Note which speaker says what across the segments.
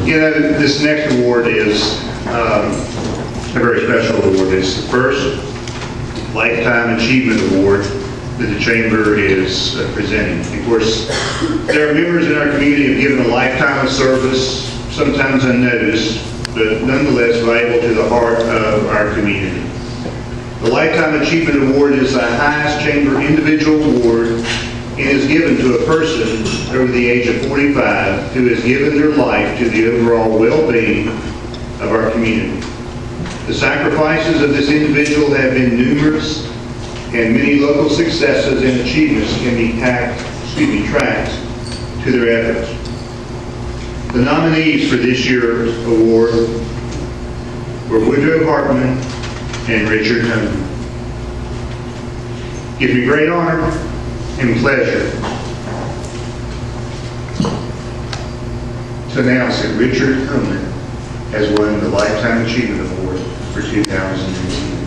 Speaker 1: You know, this next award is a very special award. It's the first Lifetime Achievement Award that the Chamber is presenting. Of course, there are members in our community who have given a lifetime of service, sometimes unnoticed, but nonetheless valuable to the heart of our community. The Lifetime Achievement Award is the highest Chamber individual award and is given to a person over the age of 45 who has given their life to the overall well-being of our community. The sacrifices of this individual have been numerous, and many local successes and achievements can be tracked to their efforts. The nominees for this year's award were Woodrow Hartman and Richard Homan. It gives me great honor and pleasure to announce that Richard Homan has won the Lifetime Achievement Award for 2018.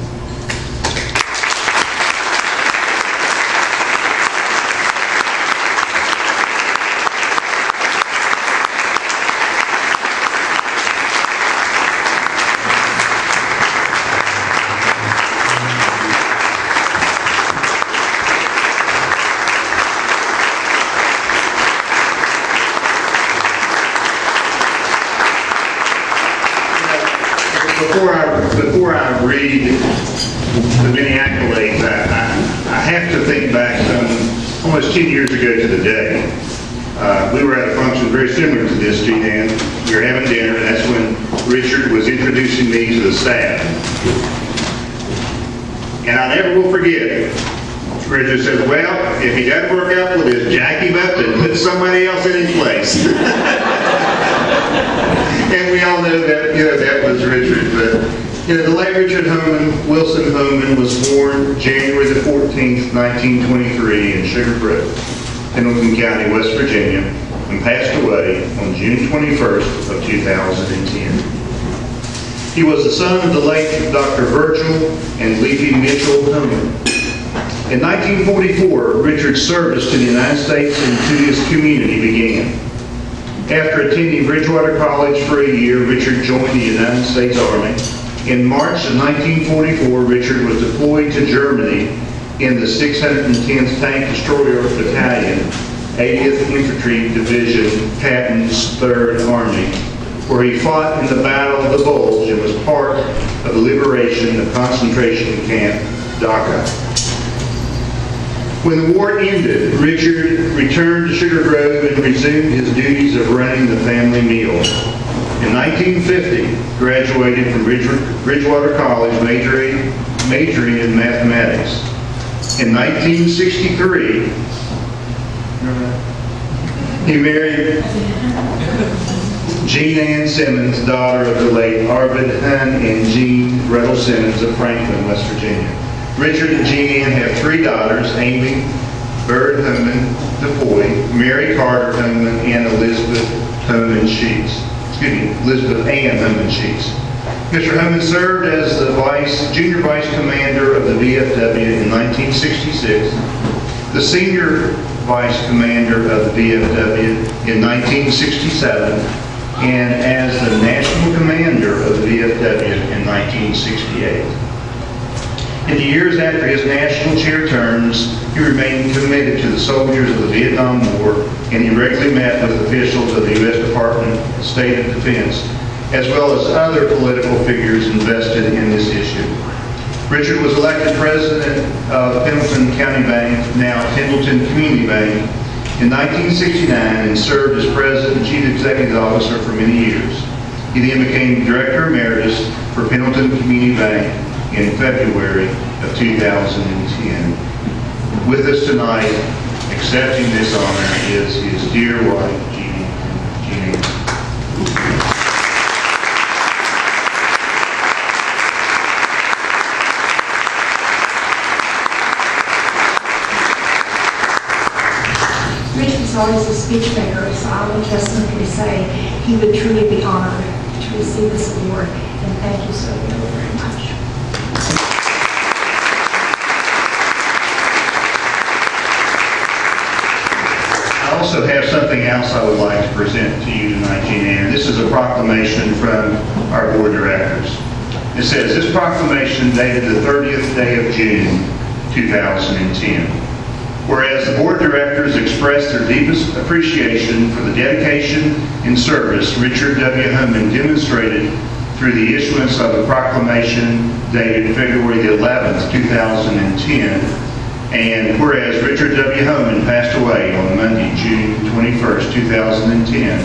Speaker 1: Before I read the many accolades, I have to think back almost 10 years ago to the day. We were at a function very similar to this, Gene Ann. We were having dinner, and that's when Richard was introducing me to the staff. And I never will forget, Richard said, well, if he doesn't work out, we'll just jack him up and put somebody else in his place. And we all know that, that was Richard. But, the late Richard Homan, Wilson Homan, was born January the 14th, 1923 in Sugar Grove, Pendleton County, West Virginia, and passed away on June 21st of 2010. He was the son of the late Dr. Virgil and Leafy Mitchell Homan. In 1944, Richard's service to the United States and to his community began. After attending Bridgewater College for a year, Richard joined the United States Army. In March of 1944, Richard was deployed to Germany in the 610th Tank Destroyer Battalion, 80th Infantry Division, Patton's 3rd Army, where he fought in the Battle of the Bulge and was part of the liberation of concentration camp Dachau. When the war ended, Richard returned to Sugar Grove and resumed his duties of running the family meal. In 1950, graduated from Bridgewater College, majoring in mathematics. In 1963, he married Jean Ann Simmons, daughter of the late Arvid Hun and Jean Ruddle Simmons of Franklin, West Virginia. Richard and Jean Ann have 3 daughters, Amy Bird Homan DePoy, Mary Carter Homan, and Elizabeth Ann Homan Sheets. Mr. Homan served as the Junior Vice Commander of the VFW in 1966, the Senior Vice Commander of the VFW in 1967, and as the National Commander of the VFW in 1968. In the years after his national chair terms, he remained committed to the soldiers of the Vietnam War, and he regularly met with officials of the U.S. Department of State of Defense, as well as other political figures invested in this issue. Richard was elected president of Pendleton County Bank, now Pendleton Community Bank, in 1969 and served as president and chief executive officer for many years. He then became director emeritus for Pendleton Community Bank in February of 2010. With us tonight, accepting this honor, is his dear wife, Jean.
Speaker 2: Rich was always a speech maker, so I will just simply say he would truly be honored to receive this award, and thank you so very much.
Speaker 1: I also have something else I would like to present to you tonight, Jean Ann. This is a proclamation from our board of directors. It says, "This proclamation dated the 30th day of June, 2010. Whereas the board of directors expressed their deepest appreciation for the dedication and service Richard W. Homan demonstrated through the issuance of a proclamation dated February the 11th, 2010, and whereas Richard W. Homan passed away on Monday, June 21st, 2010,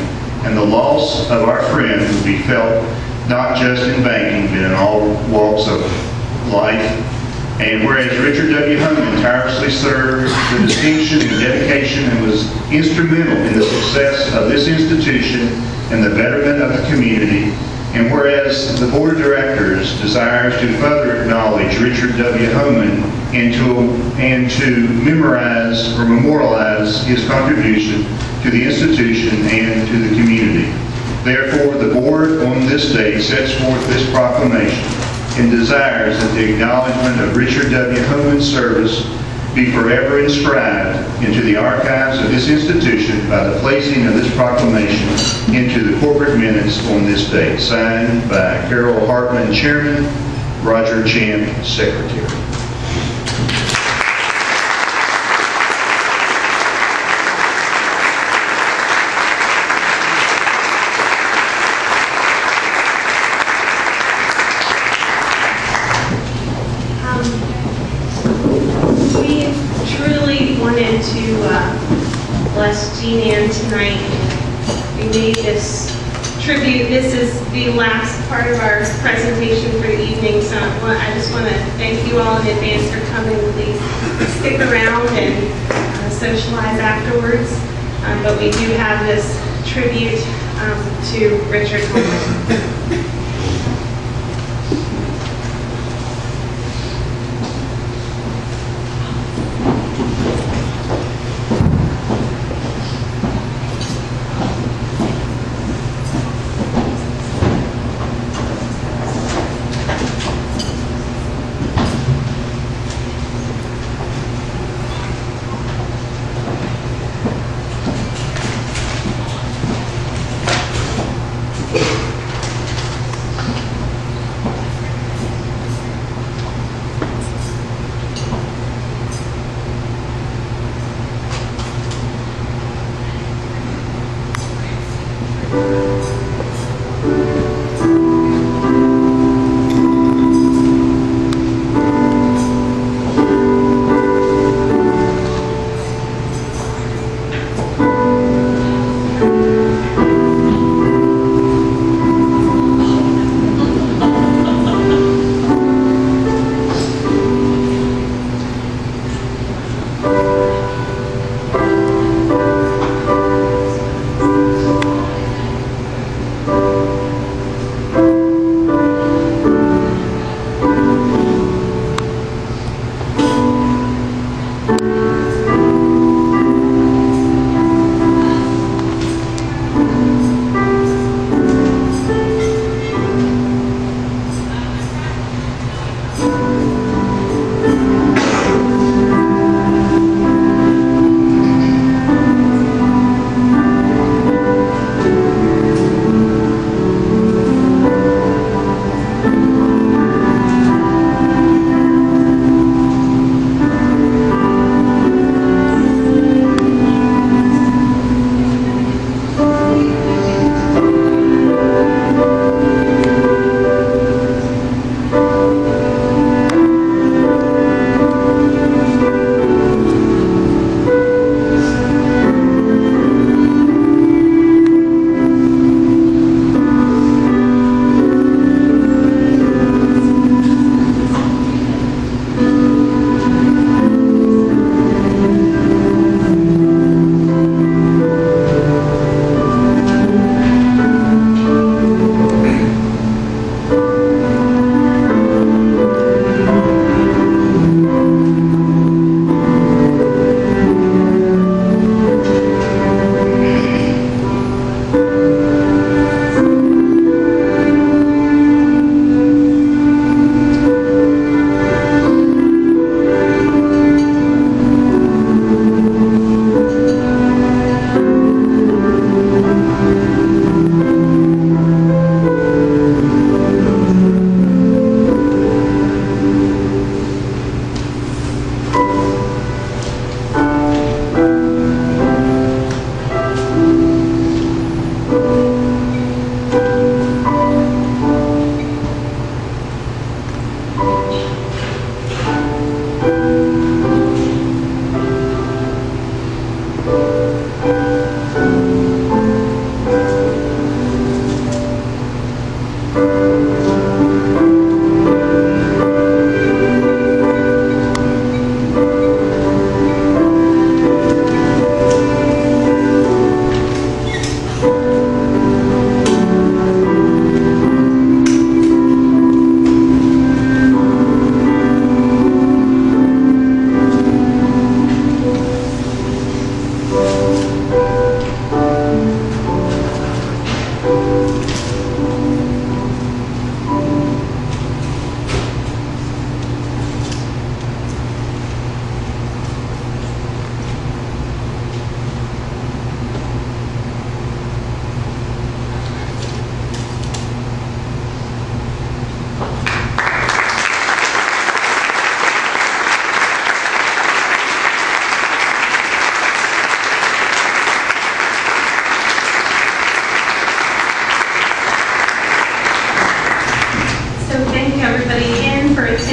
Speaker 1: and the loss of our friend will be felt not just in banking, but in all walks of life. And whereas Richard W. Homan tirelessly served with distinction and dedication and was instrumental in the success of this institution and the betterment of the community, and whereas the Board of Directors desires to further acknowledge Richard W. Homan and to memorize or memorialize his contribution to the institution and to the community. Therefore, the Board on this day sets forth this proclamation and desires that the acknowledgement of Richard W. Homan's service be forever inscribed into the archives of this institution by the placing of this proclamation into the corporate minutes on this date. Signed by Carol Hartman, Chairman, Roger Champ, Secretary.
Speaker 3: We truly wanted to bless Jean Ann tonight. We made this tribute. This is the last part of our presentation for the evening, so I just want to thank you all in advance for coming. Please stick around and socialize afterwards. But we do have this tribute to Richard Homan.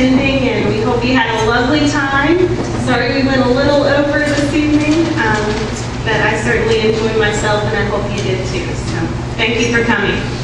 Speaker 3: attending, and we hope you had a lovely time. Sorry we went a little over this evening, but I certainly enjoyed myself, and I hope you did too. So thank you for coming.